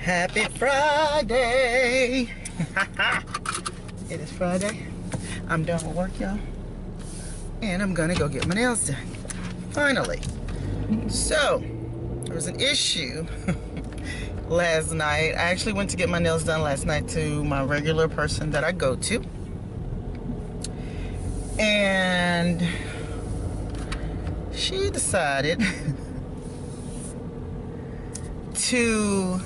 Happy Friday. It is Friday. I'm done with work, y'all. And I'm gonna go get my nails done. Finally. So, there was an issue last night. I actually went to get my nails done last night to my regular person that I go to. And she decided to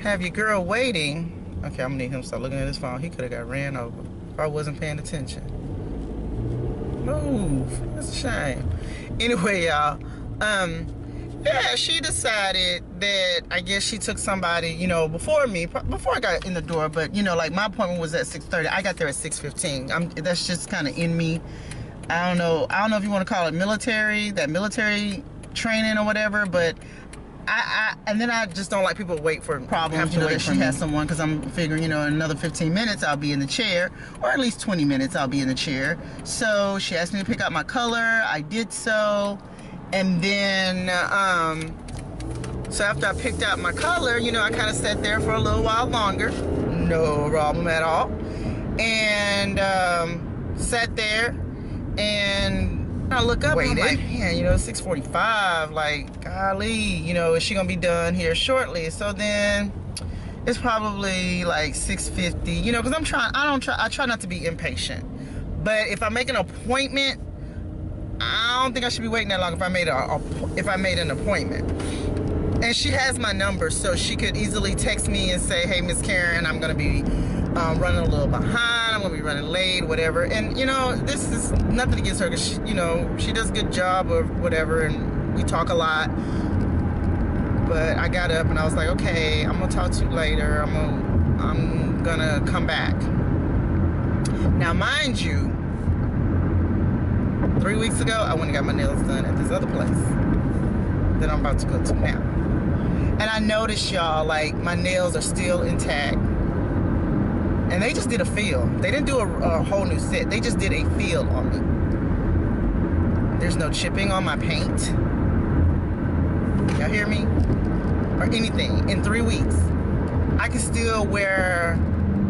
have your girl waiting. Okay, I'm gonna need him to start looking at his phone. He could have got ran over if I wasn't paying attention. Move. That's a shame. Anyway, y'all, yeah, she decided that I guess she took somebody, you know, before me, before I got in the door, but you know, like my appointment was at 6:30. I got there at 6:15. That's just kind of in me. I don't know if you want to call it military training or whatever, but and then I just don't like people wait for problems. You know that she has someone, because I'm figuring, you know, in another 15 minutes I'll be in the chair, or at least 20 minutes I'll be in the chair. So she asked me to pick out my color. I did so, and then so after I picked out my color, you know, I kind of sat there for a little while longer, no problem at all, and sat there and I look up and I'm like, man, you know, 6:45, like, golly, you know, is she gonna be done here shortly? So then it's probably like 6:50, you know, because I try not to be impatient. But if I make an appointment, I don't think I should be waiting that long if I made an appointment. And she has my number, so she could easily text me and say, hey, Miss Karen, I'm gonna be running a little behind, I'm gonna be running late, whatever. And you know, this is nothing against her, because you know, she does a good job or whatever, and we talk a lot. But I got up and I was like, okay, I'm gonna talk to you later. I'm gonna come back. Now, mind you, 3 weeks ago, I went and got my nails done at this other place that I'm about to go to now. And I noticed, y'all, like, my nails are still intact. And they just did a fill. They didn't do a whole new set. They just did a fill on me. There's no chipping on my paint. Y'all hear me? Or anything. In 3 weeks, I can still wear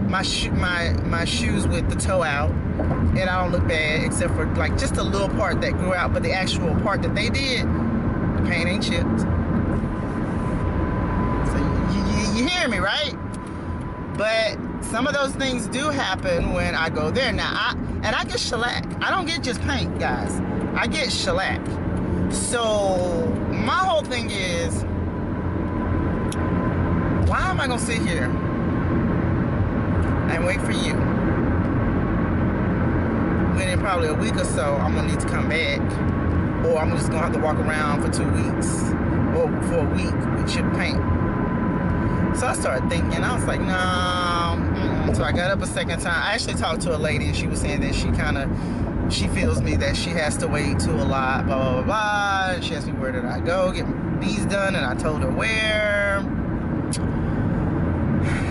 my shoes with the toe out, and I don't look bad, except for like just a little part that grew out. But the actual part that they did, the paint ain't chipped. So you hear me, right? But some of those things do happen when I go there. Now, I get shellac. I don't get just paint, guys. I get shellac. So my whole thing is, why am I gonna sit here and wait for you when in probably a week or so I'm gonna need to come back, or I'm just gonna have to walk around for 2 weeks or for a week with chipped paint? So I started thinking, I was like, no. So I got up a second time. I actually talked to a lady, and she was saying that she feels me that she has to wait too a lot, blah, blah, blah, blah. And she asked me, where did I go get these done? And I told her where.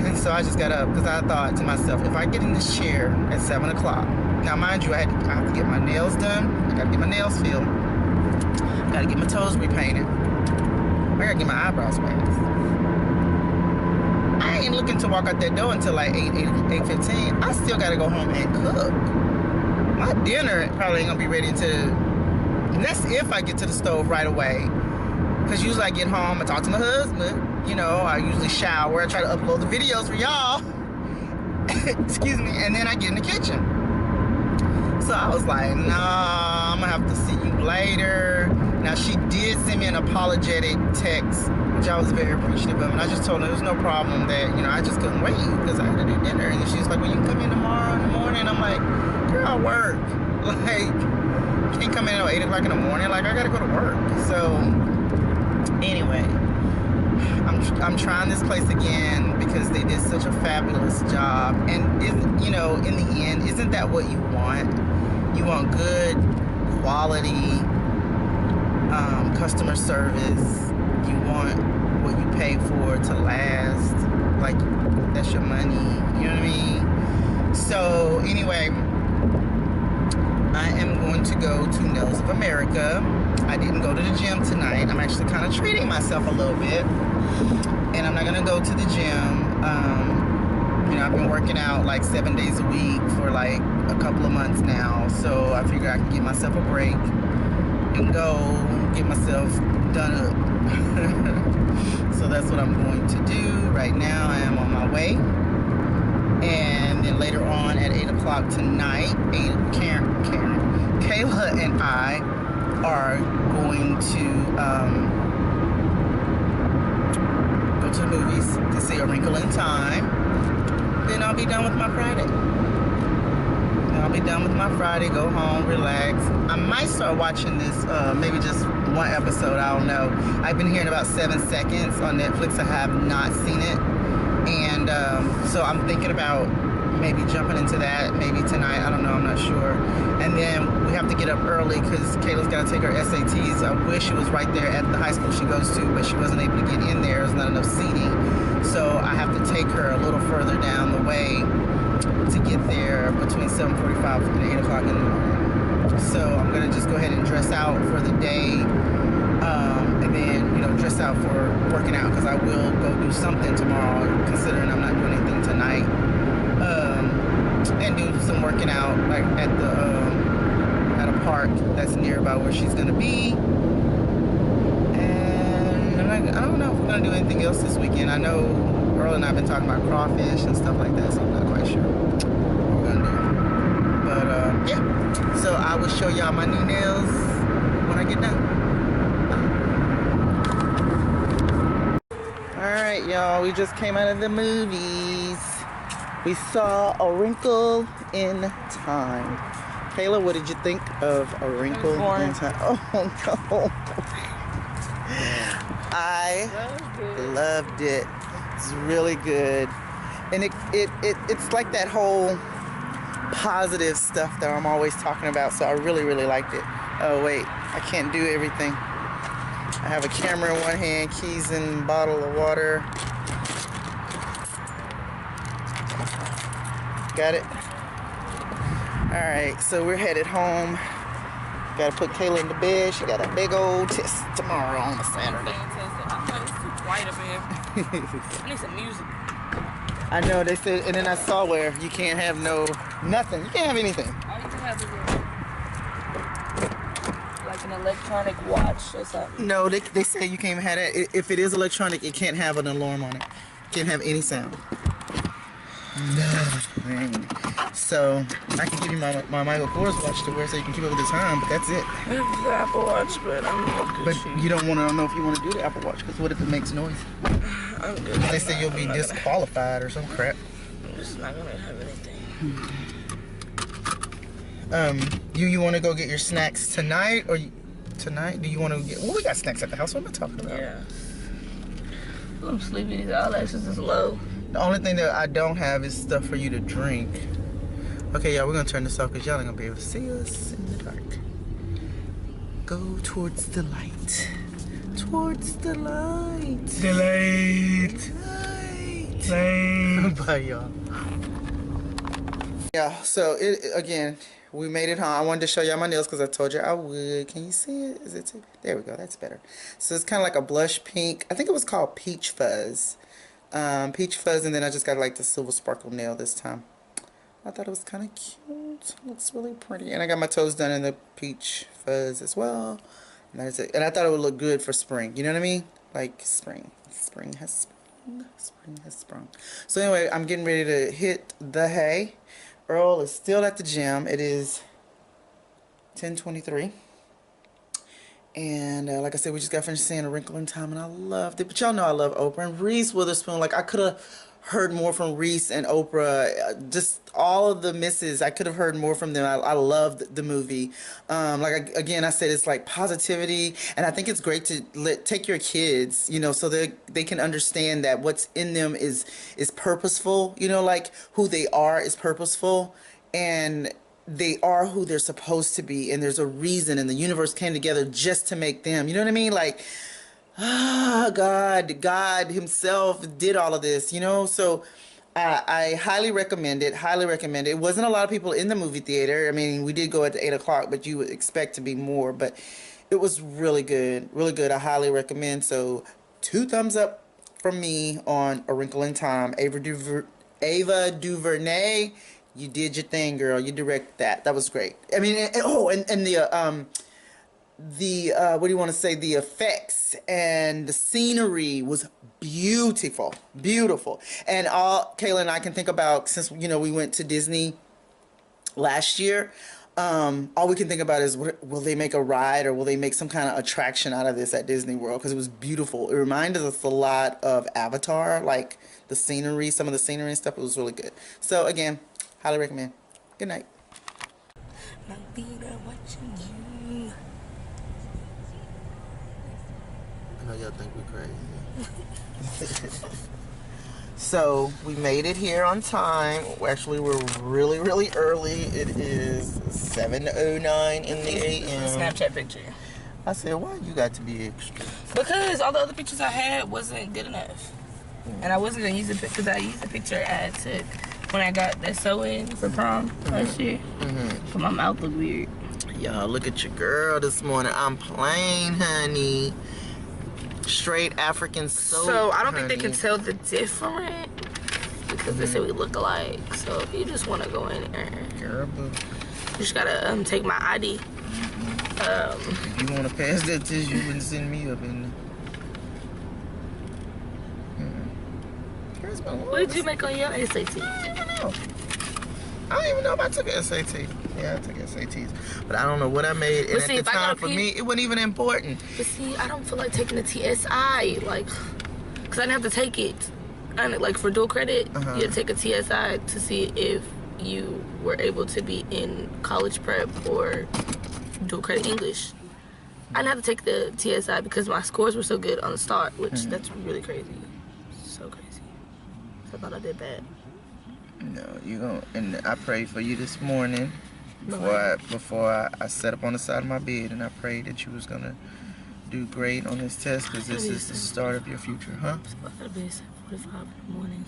And so I just got up, because I thought to myself, if I get in this chair at 7 o'clock, now mind you, I have to get my nails done. I got to get my nails filled. I got to get my toes repainted. I got to get my eyebrows waxed. I ain't looking to walk out that door until like 8:15. I still gotta go home and cook. My dinner probably ain't gonna be ready and that's if I get to the stove right away. Because usually I get home, I talk to my husband, you know, I usually shower, I try to upload the videos for y'all. Excuse me, and then I get in the kitchen. So I was like, nah, I'm gonna have to see you later. Now, she did send me an apologetic text, which I was very appreciative of, and I just told her there's no problem, that, you know, I just couldn't wait because I had to do dinner. And she was like, well, you can come in tomorrow in the morning. I'm like, girl, I work. Like, you can't come in at 8 o'clock in the morning. Like, I gotta go to work. So anyway, I'm trying this place again because they did such a fabulous job. And you know, in the end, isn't that what you want? You want good quality customer service. You want what you pay for to last. Like, that's your money. You know what I mean? So anyway, I am going to go to Nails of America. I didn't go to the gym tonight. I'm actually kind of treating myself a little bit. And I'm not gonna go to the gym. You know, I've been working out like 7 days a week for like a couple of months now, so I figure I can give myself a break and go get myself done up. So that's what I'm going to do right now. I am on my way, and then later on at 8 o'clock tonight, Kayla and I are going to go to the movies to see A Wrinkle in Time. Then I'll be done with my Friday. Go home, relax. I might start watching this, maybe just one episode, I don't know. I've been hearing about 7 Seconds on Netflix. I have not seen it. And so I'm thinking about maybe jumping into that, maybe tonight, I don't know, I'm not sure. And then we have to get up early because Kayla's got to take her SATs. I wish it was right there at the high school she goes to, but she wasn't able to get in there. There's not enough seating. So I have to take her a little further down the way to get there between 7:45 and 8 o'clock in the morning. So I'm going to just go ahead and dress out for the day, and then, you know, dress out for working out, because I will go do something tomorrow, considering I'm not doing anything tonight, and do some working out like at a park that's nearby where she's going to be. And I don't know if we're going to do anything else this weekend. I know Earl and I have been talking about crawfish and stuff like that, so I'm not quite sure what we're going to do. But yeah, so I will show y'all my new nails when I get done. Alright, y'all, we just came out of the movies. We saw A Wrinkle in Time. Kayla, what did you think of A Wrinkle in Time? Oh no. I loved it. It's really good. And it's like that whole positive stuff that I'm always talking about, so I really liked it. Oh wait, I can't do everything. I have a camera in one hand, keys and bottle of water. Got it? Alright, so we're headed home. Gotta put Kayla in the bed. She got a big old test tomorrow on a Saturday. I thought it's too quiet up here. I need some music. I know, they said, and then I saw where you can't have nothing. You can't have anything. All you can have is like an electronic watch or something. No, they say you can't have that. If it is electronic, it can't have an alarm on it. Can't have any sound. Nothing. So I can give you my Michael Kors watch to wear so you can keep up with the time, but that's it. I have the Apple Watch, but I'm good. But you don't want to know if you want to do the Apple Watch, because what if it makes noise? I'm good. They say you'll be disqualified or some crap. I'm just not gonna have anything. You want to go get your snacks tonight, or tonight? Do you want to get? Well, we got snacks at the house. What am I talking about? Yeah. I'm sleepy. These eyelashes is low. The only thing that I don't have is stuff for you to drink. Okay, y'all, we're gonna turn this off because y'all ain't gonna be able to see us in the dark. Go towards the light. Towards the light. The light. Light. Bye, y'all. Yeah, so again, we made it home. I wanted to show y'all my nails because I told you I would. Can you see it? Is it too? There we go. That's better. So it's kind of like a blush pink. I think it was called Peach Fuzz. Peach Fuzz, and then I just got like the silver sparkle nail this time. I thought it was kind of cute. Looks really pretty. And I got my toes done in the Peach Fuzz as well. And that's it. And I thought it would look good for spring. You know what I mean? Like spring. Spring has sprung. Spring has sprung. So anyway, I'm getting ready to hit the hay. Earl is still at the gym. It is 10:23. And like I said, we just got finished seeing A Wrinkle in Time, and I loved it. But y'all know I love Oprah. And Reese Witherspoon, like I could have heard more from Reese and Oprah. Just all of the misses, I could have heard more from them. I loved the movie. Again, I said it's like positivity, and I think it's great to take your kids, you know, so they can understand that what's in them is purposeful. You know, like who they are is purposeful, and they are who they're supposed to be, and there's a reason, and the universe came together just to make them. You know what I mean? Like, God himself did all of this, you know? So I highly recommend it. Highly recommend it. It wasn't a lot of people in the movie theater. I mean, we did go at 8 o'clock, but you would expect to be more. But it was really good. Really good. I highly recommend. So 2 thumbs up from me on A Wrinkle in Time. Ava DuVernay, you did your thing, girl. You directed that. That was great. I mean, and the what do you want to say? The effects and the scenery was beautiful, beautiful. And all Kayla and I can think about, since we went to Disney last year, all we can think about is, will they make a ride, or will they make some kind of attraction out of this at Disney World? Because it was beautiful. It reminded us a lot of Avatar, like the scenery, some of the scenery and stuff. It was really good. So again, highly recommend. Good night. I know y'all think we're crazy. So we made it here on time. Actually, we're really, really early. It is 7:09 in the a.m. Snapchat picture. I said, why you got to be extra? Because all the other pictures I had wasn't good enough. And I wasn't going to use it because I used the picture I took when I got that sew-in for prom last year. But my mouth looked weird. Y'all, look at your girl this morning. I'm plain, honey. Straight African soap. So I don't think they can tell the difference because they say we look alike. So if you just want to go in there, girl, boo. You just gotta take my ID. If you want to pass that test, you wouldn't send me up in there. What did you make on your SAT? I don't even know if I took an SAT. Yeah, I took SATs. But I don't know what I made. And at the time, for me, it wasn't even important. But see, I don't feel like taking the TSI. Like, because I didn't have to take it. And like, for dual credit, you had to take a TSI to see if you were able to be in college prep or dual credit English. I didn't have to take the TSI because my scores were so good on the start, which that's really crazy. So crazy. So I thought I did bad. No, you gonna, and I prayed for you this morning before I sat up on the side of my bed, and I prayed that you was gonna do great on this test, because this is the start of your future, huh? I gotta be at 7:45 in the morning.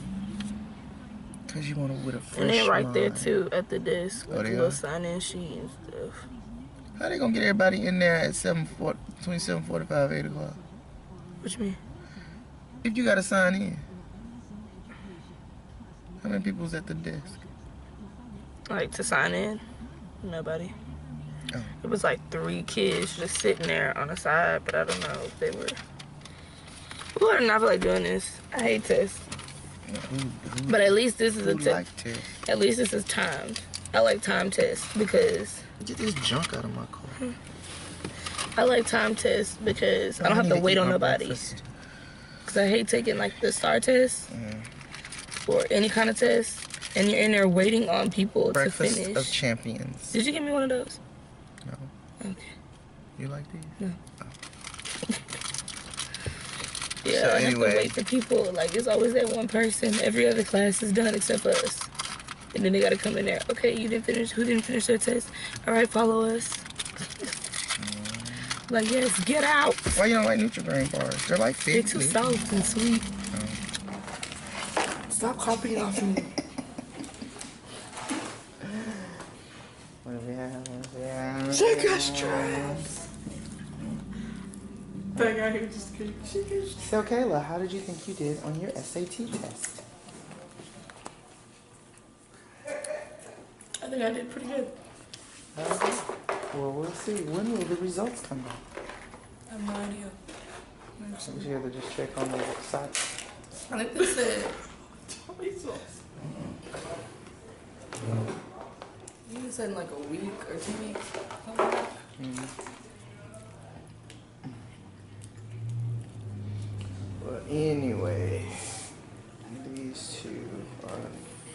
Cause you wanna with a fresh And they're right mind. there too at the desk with Oh, the little sign-in sheet and stuff. How they gonna get everybody in there at between 7:45 8 o'clock? What you mean? If you gotta sign in. How many people's at the desk? Like, to sign in? Nobody. Oh. It was like 3 kids just sitting there on the side, but I don't know if they were. Ooh, I do not feel like doing this. I hate tests. Yeah, but at least this is a test. Like test. At least this is timed. I like time tests because. Get this junk out of my car. I like time tests because I don't have to wait on nobody. Because I hate taking like the STAR test or any kind of test, and you're in there waiting on people to finish. Breakfast of Champions. Did you give me one of those? No. Okay. You like these? No. Oh. Yeah, So I anyway. have to wait for people. Like, it's always that one person. Every other class is done except for us. And then they gotta come in there. Okay, you didn't finish. Who didn't finish their test? All right, follow us. Like, yes, get out. Why you don't like Nutri-Grain bars? They're like They're fig too leaf. soft and sweet. Stop copying off me. What do we have? Check your straps. Back out here just kidding. So Kayla, how did you think you did on your SAT test? I think I did pretty good. Okay. Well, we'll see. When will the results come back? I have no idea. So we should have to just check on the website. I think they said tomato sauce. You said in like a week or 2 weeks. Well, anyway, these two are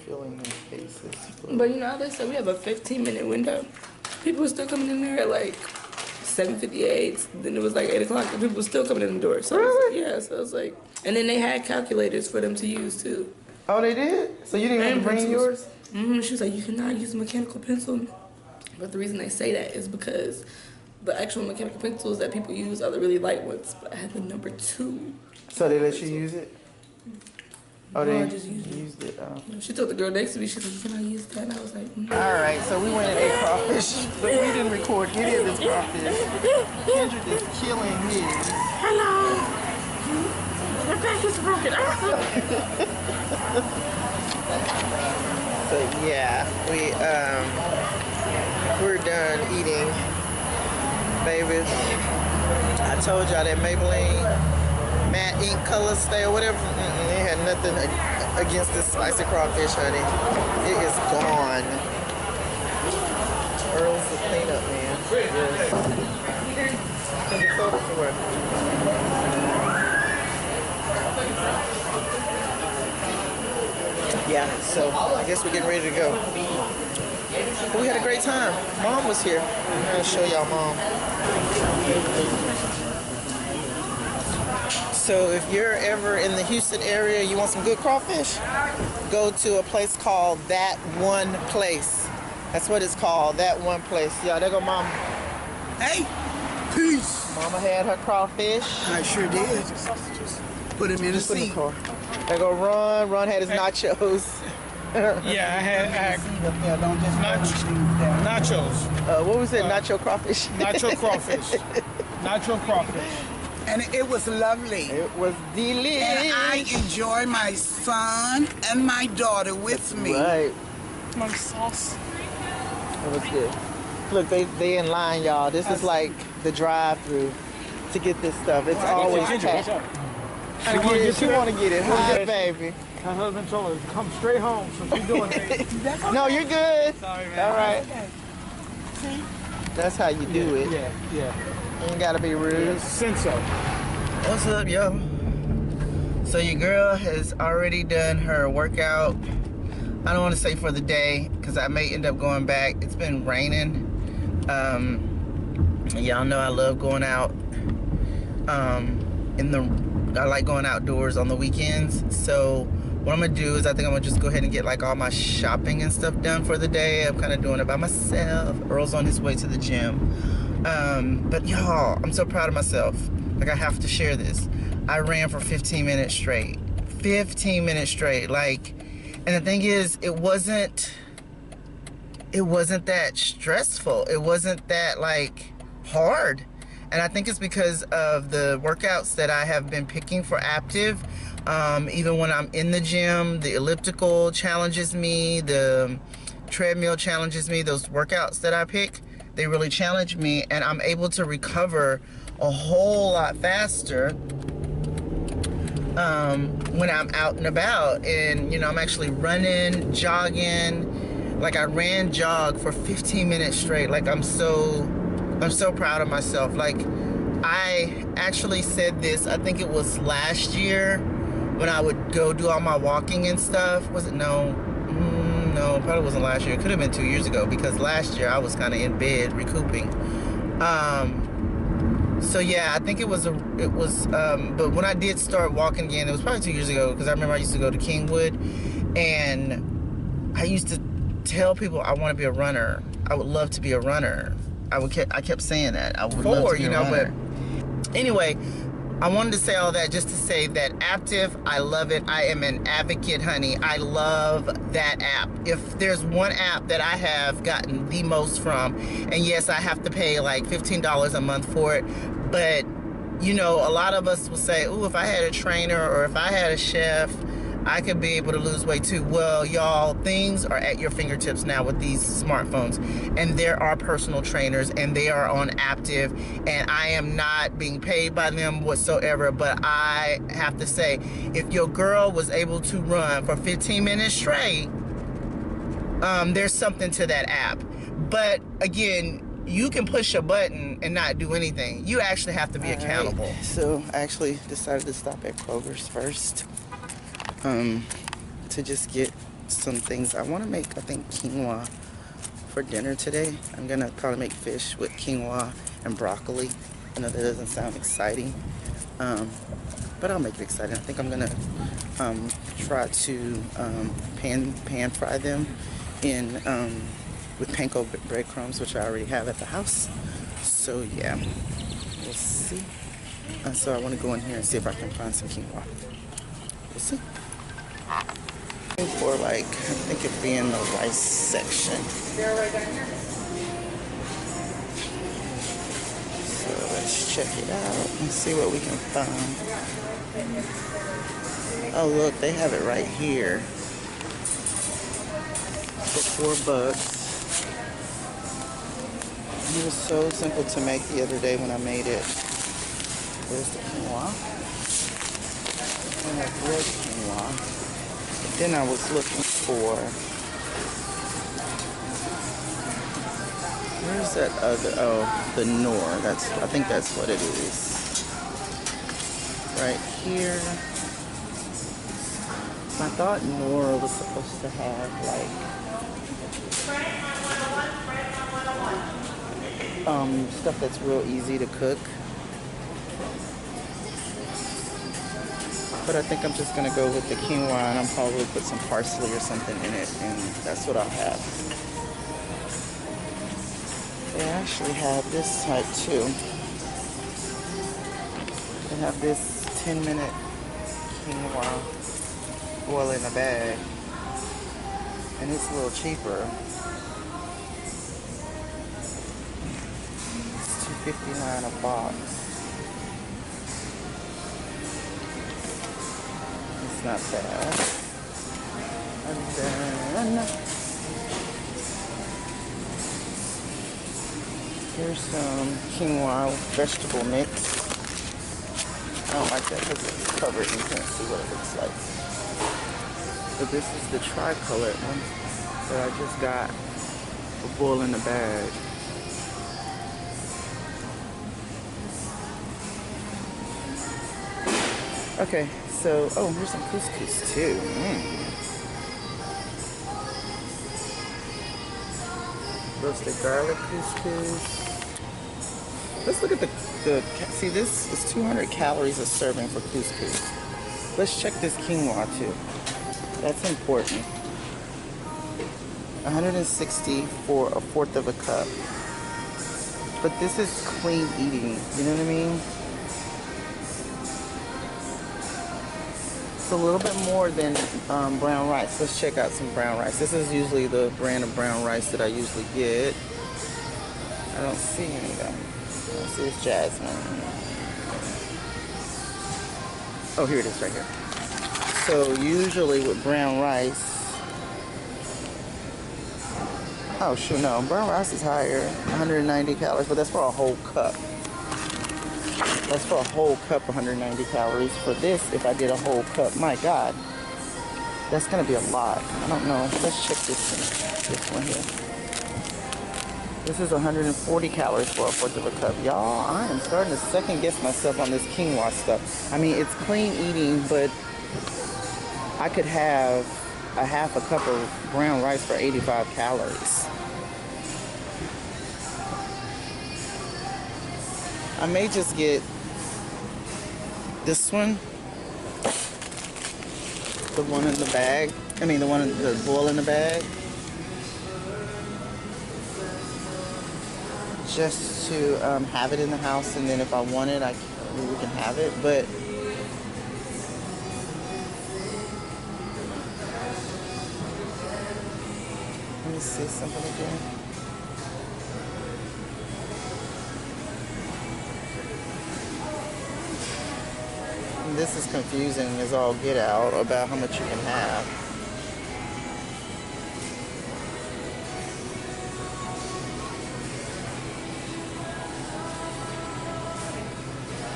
filling their faces. But you know how they said we have a 15-minute window? People were still coming in there at like 7:58. Then it was like 8 o'clock, and people were still coming in the door. So really? Yeah, so I was like, and then they had calculators for them to use too. Oh, they did? So you didn't have to bring yours? She was like, you cannot use a mechanical pencil. But the reason they say that is because the actual mechanical pencils that people use are the really light ones. But I had the number 2. So they let you use it? Oh, No, they I just used it. She told the girl next to me, she said, can I use that? And I was like, All right, so we went and ate crawfish, but we didn't record any of this crawfish. Kendrick is killing his. Hello. pancakes are broken. So yeah, we're done eating, babies. I told y'all that Maybelline matte ink color stay or whatever. It had nothing against this spicy crawfish, honey. It is gone. Earl's the cleanup man. Yeah, so I guess we're getting ready to go. But we had a great time. Mom was here. I'm gonna show y'all Mom. So if you're ever in the Houston area, you want some good crawfish, go to a place called That One Place. That's what it's called, That One Place. Yeah, there go Mama. Hey, peace. Mama had her crawfish. I sure did. Put him in the Put in the seat. car. There go Ron. Ron had his nachos. Yeah, I had nachos. What was it? Nacho crawfish? Nacho crawfish. Nacho crawfish. And it was lovely. It was delicious. And I enjoy my son and my daughter with me. Right. My sauce. It was good. Look, they in line, y'all. This is like the drive-through to get this stuff. It's always packed. She want to get it. Hi, baby. My husband told her to come straight home, so she's doing it. No, you're good. Sorry, man. All right. That's how you do it. Yeah. You ain't gotta be rude. Senso. What's up, yo? So your girl has already done her workout. I don't want to say for the day because I may end up going back. It's been raining. Y'all know I love going out. I like going outdoors on the weekends. So what I'm gonna do is I think I'm gonna just go ahead and get like all my shopping and stuff done for the day. I'm kind of doing it by myself. Earl's on his way to the gym. But y'all, I'm so proud of myself. Like, I have to share this. I ran for 15 minutes straight. 15 minutes straight. Like, and the thing is, it wasn't that stressful. It wasn't that like hard. And I think it's because of the workouts that I have been picking for active. Even when I'm in the gym, the elliptical challenges me, the treadmill challenges me. Those workouts that I pick, they really challenge me, and I'm able to recover a whole lot faster when I'm out and about. And, you know, I'm actually running, jogging. Like, I jog for 15 minutes straight. Like, I'm so proud of myself. Like, I actually said this, I think it was last year when I would go do all my walking and stuff. Was it? No, probably wasn't last year. It could have been 2 years ago, because last year I was kind of in bed recouping. So yeah, I think it was, but when I did start walking again, it was probably 2 years ago, because I remember I used to go to Kingwood, and I used to tell people I want to be a runner. I would love to be a runner. I kept saying that. I would love to be a runner. But anyway, I wanted to say all that just to say that active, I love it. I am an advocate, honey. I love that app. If there's one app that I have gotten the most from, and yes, I have to pay like $15 a month for it, but you know, a lot of us will say, ooh, if I had a trainer or if I had a chef, I could be able to lose weight too. Well, y'all, things are at your fingertips now with these smartphones, and there are personal trainers, and they are on active, and I am not being paid by them whatsoever, but I have to say, if your girl was able to run for 15 minutes straight, there's something to that app. But again, you can push a button and not do anything. You actually have to be accountable. Right. So I actually decided to stop at Kroger's first. To just get some things. I want to make, I think, quinoa for dinner today. I'm gonna probably make fish with quinoa and broccoli. I know that doesn't sound exciting, but I'll make it exciting. I think I'm gonna try to pan fry them in with panko breadcrumbs, which I already have at the house. So yeah, we'll see. So I want to go in here and see if I can find some quinoa. We'll see. For like, I think it'd be in the rice section. They're right down here. So let's check it out and see what we can find. Oh look, they have it right here for $4. It was so simple to make the other day when I made it. There's the quinoa. I have red quinoa. But then I was looking for, where's that other, oh, the Nor. I think that's what it is. Right here. I thought Nora was supposed to have like stuff that's real easy to cook. But I think I'm just gonna go with the quinoa and I'll probably put some parsley or something in it, and that's what I'll have. They actually have this type too. They have this 10-minute quinoa boil in a bag, and it's a little cheaper. It's $2.59 a box. It's not bad. And then here's some quinoa vegetable mix. I don't like that because it's covered and you can't see what it looks like. But this is the tricolored one that I just got for boil in the bag. Okay, so, oh, here's some couscous too. Roasted garlic couscous. Let's look at the see, this is 200 calories a serving for couscous. Let's check this quinoa too. That's important. 160 for a fourth of a cup. But this is clean eating, you know what I mean? It's a little bit more than brown rice. Let's check out some brown rice. This is usually the brand of brown rice that I usually get. I don't see any of them. I don't see this jasmine. Oh, here it is right here. So usually with brown rice, oh shoot, no, brown rice is higher, 190 calories, but that's for a whole cup. That's for a whole cup, 190 calories. For this, if I did a whole cup, my God, that's gonna be a lot. I don't know. Let's check this one here. This is 140 calories for a fourth of a cup. Y'all, I am starting to second guess myself on this quinoa stuff. I mean, it's clean eating, but I could have a half a cup of brown rice for 85 calories. I may just get this one, the one in the bag. I mean, the one in the boil in the bag, just to have it in the house, and then if I want it, we can have it. But let me see something again. And this is confusing as all get out about how much you can have.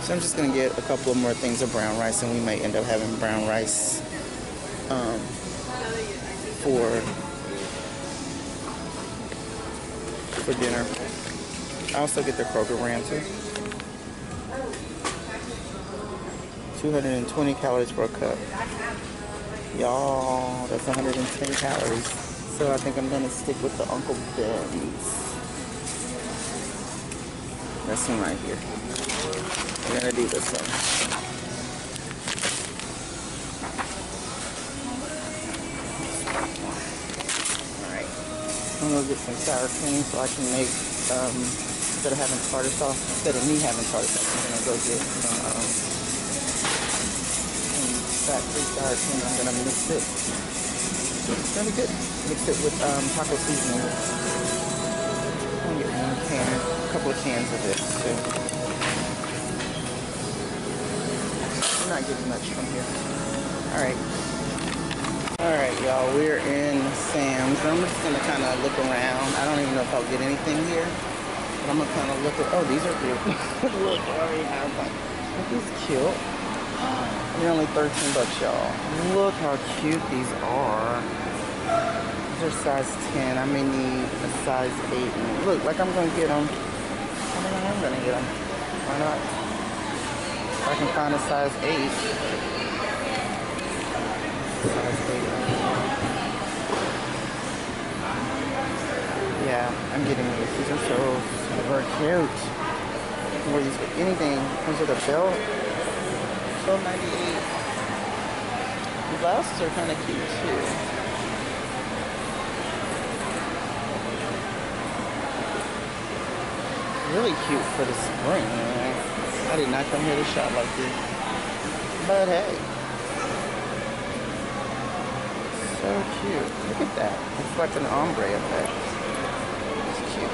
So I'm just gonna get a couple of more things of brown rice, and we may end up having brown rice for dinner. I also get the Kroger brand too. 220 calories per cup. Y'all, that's 110 calories. So I think I'm gonna stick with the Uncle Ben's. This one right here. We're gonna do this one. Alright. I'm gonna get some sour cream so I can make, instead of having tartar sauce, instead of me having tartar sauce, I'm gonna go get some fat-free sour cream. I'm gonna mix it. It's gonna be good. Mix it with taco seasoning. I'm gonna get a couple of cans of this too. We're not getting much from here. Alright. Alright, y'all. We're in Sam's. I'm just going to kind of look around. I don't even know if I'll get anything here. But I'm going to kind of look at... Oh, these are cute. Look, I already have one. Look, these cute. They're only 13 bucks, y'all. Look how cute these are. These are size 10. I may need a size 8. Look, like I'm going to get them. I mean, I am going to get them. Why not? If I can find a size 8. Yeah, I'm getting these. These are so super cute. You can wear these with anything. Comes with a belt. $12.98. The blouses are kind of cute too. Really cute for the spring. I did not come here to shop like this. But hey. So cute. Look at that. It's like an ombre effect. It's cute.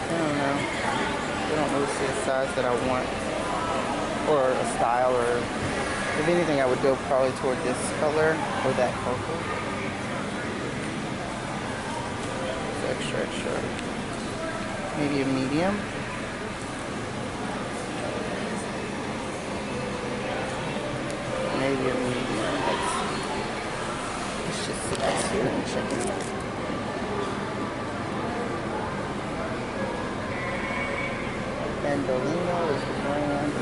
I don't know. I don't really see a size that I want. Or a style, or if anything I would go probably toward this color or that purple. It's extra. Maybe a medium. Maybe a medium. Let's just sit this here and check it out. Bandolino is the brand.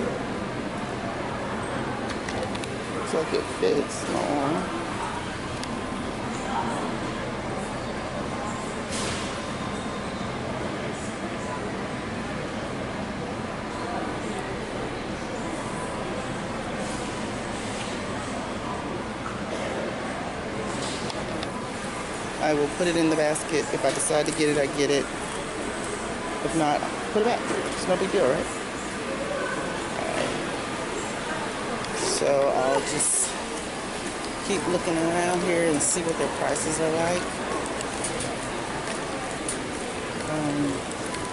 Looks like it fits small. I will put it in the basket. If I decide to get it, I get it. If not, put it back. It's no big deal, right? Alright. So I'll just keep looking around here and see what their prices are like.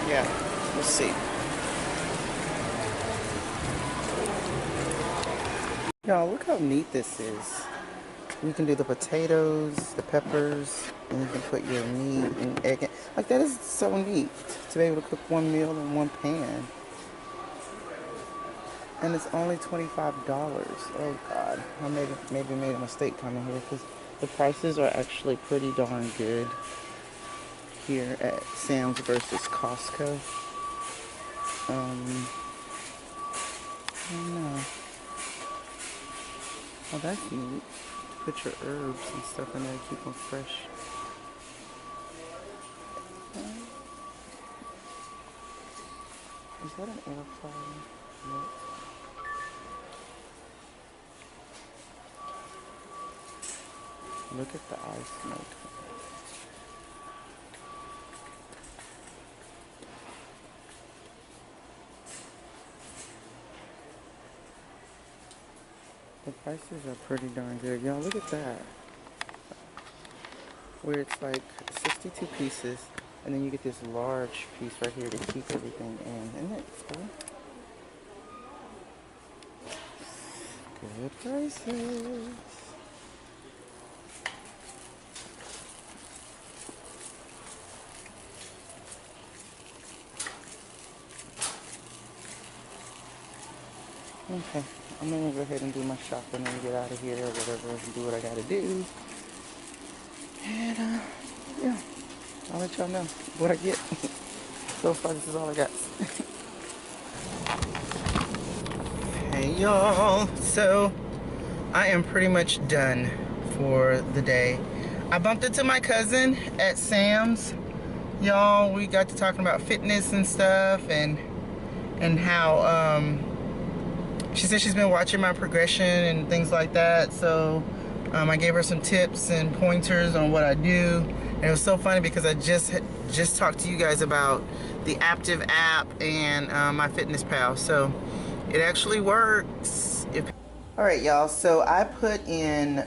Yeah, we'll see. Y'all, look how neat this is. You can do the potatoes, the peppers, and you can put your meat and egg in. Like, that is so neat to be able to cook one meal in one pan. And it's only $25. Oh God, I maybe made a mistake coming here, because the prices are actually pretty darn good here at Sam's versus Costco. I don't know. Oh, that's neat. Put your herbs and stuff in there, keep them fresh. Is that an air fryer? Nope. Look at the ice make. The prices are pretty darn good. Y'all, look at that. Where it's like 62 pieces, and then you get this large piece right here to keep everything in. Isn't it cool? Good prices. Okay, I'm gonna go ahead and do my shopping and get out of here or whatever and do what I gotta do. And yeah, I'll let y'all know what I get. So far, this is all I got. Hey y'all, so I am pretty much done for the day. I bumped into my cousin at Sam's. Y'all, we got to talking about fitness and stuff, and how she said she's been watching my progression and things like that. So I gave her some tips and pointers on what I do. And it was so funny because I just talked to you guys about the Active app and my Fitness Pal. So it actually works. Alright y'all, so I put in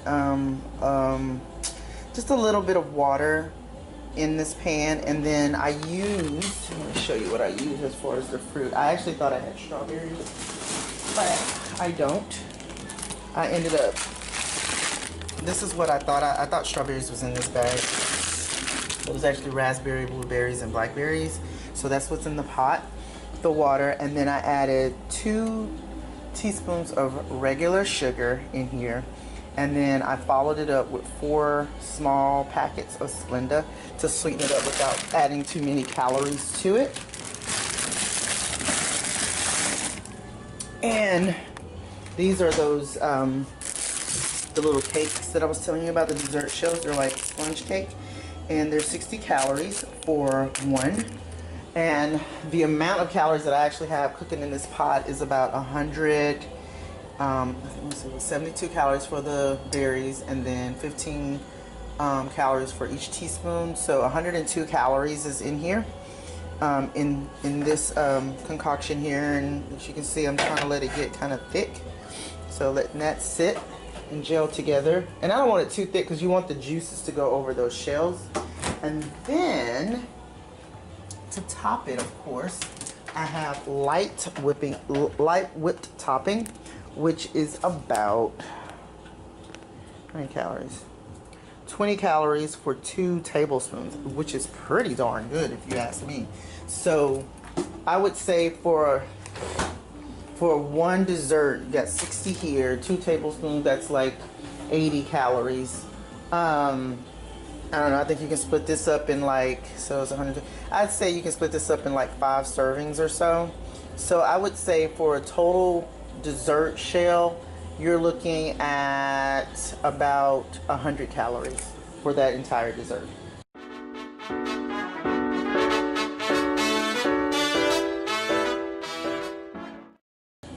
just a little bit of water in this pan, and then I used, let me show you what I used as far as the fruit. I actually thought I had strawberries, but I don't. I ended up, this is what I thought. I thought strawberries was in this bag. It was actually raspberry, blueberries, and blackberries. So that's what's in the pot, the water, and then I added 2 teaspoons of regular sugar in here. And then I followed it up with 4 small packets of Splenda to sweeten it up without adding too many calories to it. And these are those, the little cakes that I was telling you about, the dessert shells. They're like sponge cake. And they're 60 calories for one. And the amount of calories that I actually have cooking in this pot is about 100, I think it was 72 calories for the berries, and then 15 calories for each teaspoon. So 102 calories is in here, in this concoction here. And as you can see, I'm trying to let it get kind of thick. So letting that sit and gel together. And I don't want it too thick because you want the juices to go over those shells. And then to top it, of course, I have light whipped topping, which is about, how many calories? 20 calories for 2 tablespoons, which is pretty darn good if you ask me. So I would say for one dessert, you got 60 here, 2 tablespoons, that's like 80 calories. I don't know, I think you can split this up in like, so it's 100, I'd say you can split this up in like 5 servings or so. So I would say for a total dessert shell, you're looking at about 100 calories for that entire dessert.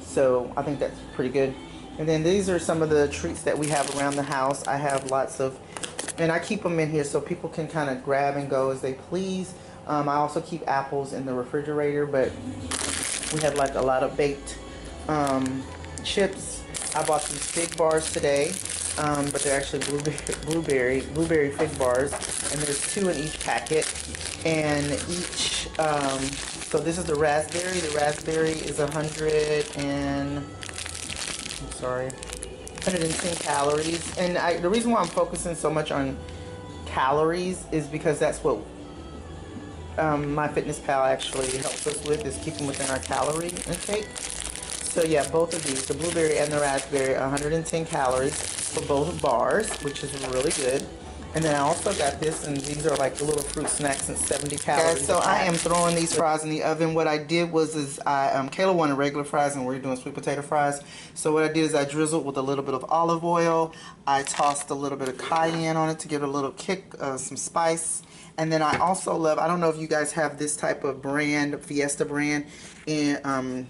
So I think that's pretty good. And then these are some of the treats that we have around the house. I have lots of, and I keep them in here so people can kind of grab and go as they please. I also keep apples in the refrigerator, but we have like a lot of baked chips. I bought these fig bars today, but they're actually blueberry fig bars, and there's 2 in each packet. And each, so this is the raspberry. The raspberry is 110 calories. And the reason why I'm focusing so much on calories is because that's what MyFitnessPal actually helps us with, is keeping within our calorie intake. So yeah, both of these, the blueberry and the raspberry, 110 calories for both bars, which is really good. And then I also got this, and these are like the little fruit snacks, and 70 calories. Guys, so I am throwing these fries in the oven. What I did was Kayla wanted regular fries, and we're doing sweet potato fries. So what I did is I drizzled with a little bit of olive oil. I tossed a little bit of cayenne on it to give it a little kick, some spice. And then I also love, I don't know if you guys have this type of brand, Fiesta brand, in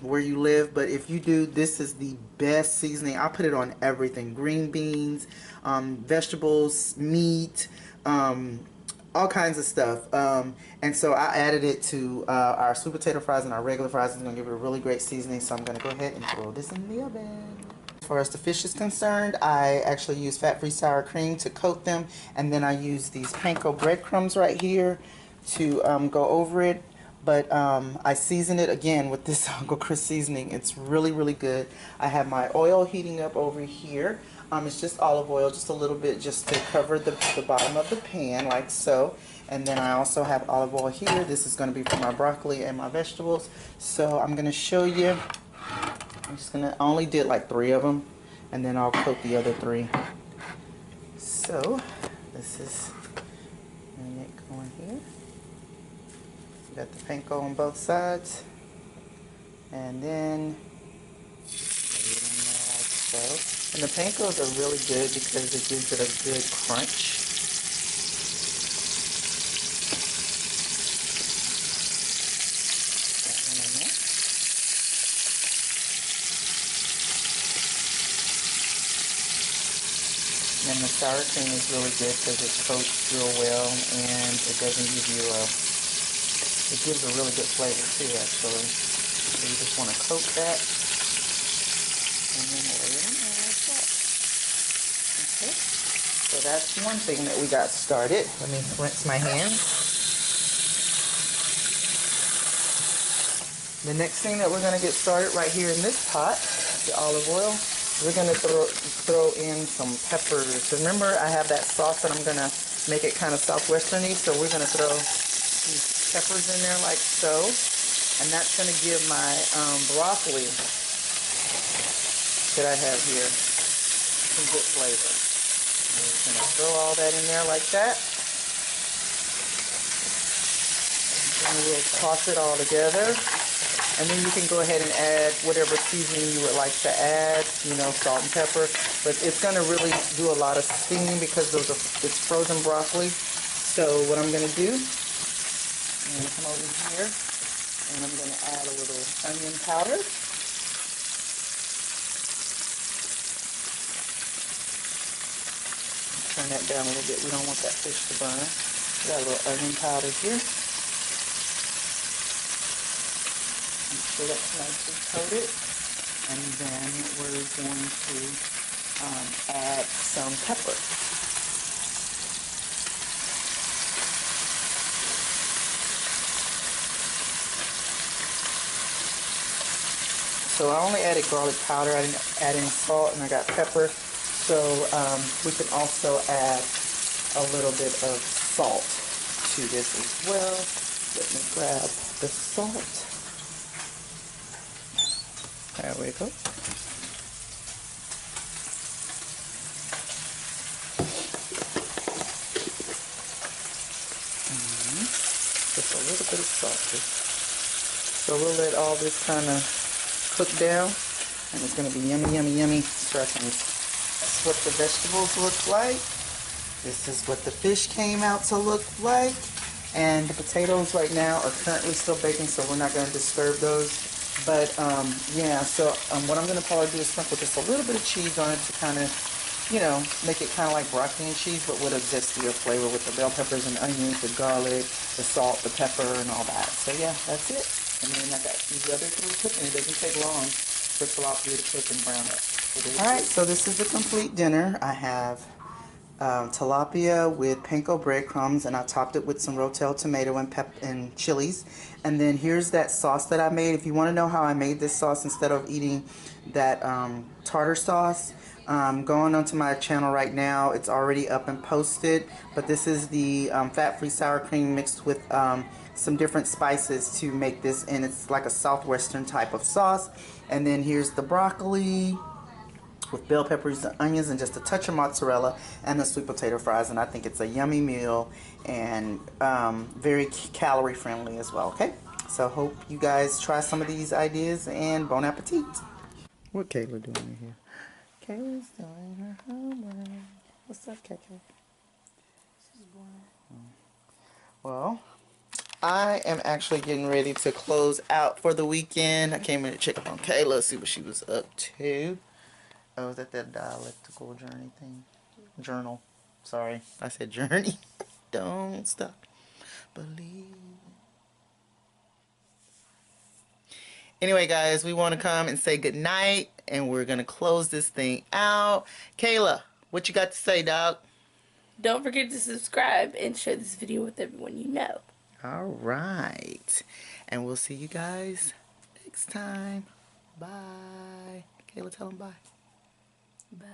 where you live, but if you do, this is the best seasoning. I put it on everything: green beans, vegetables, meat, all kinds of stuff. And so I added it to our sweet potato fries and our regular fries. It's going to give it a really great seasoning, so I'm going to go ahead and throw this in the oven. As far as the fish is concerned, I actually use fat-free sour cream to coat them, and then I use these panko breadcrumbs right here to go over it. But I season it again with this Uncle Chris seasoning. It's really, really good. I have my oil heating up over here. It's just olive oil, just a little bit, just to cover the bottom of the pan, like so. And then I also have olive oil here. This is going to be for my broccoli and my vegetables. So I'm going to show you. I only did like 3 of them, and then I'll coat the other 3. So this is it going here. Got the panko on both sides, and then lay it in there like so. And the pancos are really good because it gives it a good crunch. And the sour cream is really good because it coats real well, and it doesn't give you it gives a really good flavor too, actually. So you just want to coat that, and then lay it in there like that. Okay. So that's one thing that we got started. Let me rinse my hands. The next thing that we're going to get started right here in this pot, the olive oil, we're going to throw in some peppers. Remember, I have that sauce that I'm going to make it kind of southwesterny, so we're going to throw these peppers in there like so. And that's going to give my broccoli that I have here some good flavor. I'm just going to throw all that in there like that. And we'll toss it all together. And then you can go ahead and add whatever seasoning you would like to add, you know, salt and pepper. But it's going to really do a lot of steam because it's frozen broccoli. So what I'm going to do, I'm going to come over here and I'm going to add a little onion powder. Turn that down a little bit. We don't want that fish to burn. Got a little onion powder here. Make sure that's nicely coated. And then we're going to add some pepper. So I only added garlic powder. I didn't add any salt, and I got pepper. So we can also add a little bit of salt to this as well. Let me grab the salt. There we go. Just a little bit of salt. So we'll let all this kind of cook down, and it's going to be yummy, yummy, yummy. Trust me. This is what the vegetables look like. This is what the fish came out to look like. And the potatoes right now are currently still baking, so we're not going to disturb those. But yeah, so what I'm going to probably do is sprinkle just a little bit of cheese on it to kind of, you know, make it kind of like broccoli and cheese, but with a zestier flavor with the bell peppers and onions, the garlic, the salt, the pepper, and all that. So yeah, that's it. And then I got these other three cooking. It doesn't take long for tilapia to cook and brown it. Alright, so this is the complete dinner. I have tilapia with panko breadcrumbs, and I topped it with some rotel tomato and chilies. And then here's that sauce that I made. If you want to know how I made this sauce instead of eating that tartar sauce, going onto my channel right now. It's already up and posted, but this is the fat-free sour cream mixed with some different spices to make this, and it's like a southwestern type of sauce. And then here's the broccoli with bell peppers, the onions, and just a touch of mozzarella, and the sweet potato fries. And I think it's a yummy meal and very calorie friendly as well. Okay, so hope you guys try some of these ideas, and bon appetit. What Kayla doing in here? Kayla's doing her homework. What's up, KK? She's boring. Well, I am actually getting ready to close out for the weekend. I came in to check on Kayla, see what she was up to. Oh, is that dialectical journey thing? Journal. Sorry, I said journey. Don't stop. Believe. Anyway, guys, we want to come and say good night, and we're going to close this thing out. Kayla, what you got to say, dog? Don't forget to subscribe and share this video with everyone you know. All right. And we'll see you guys next time. Bye. Kayla, tell them bye. Bye.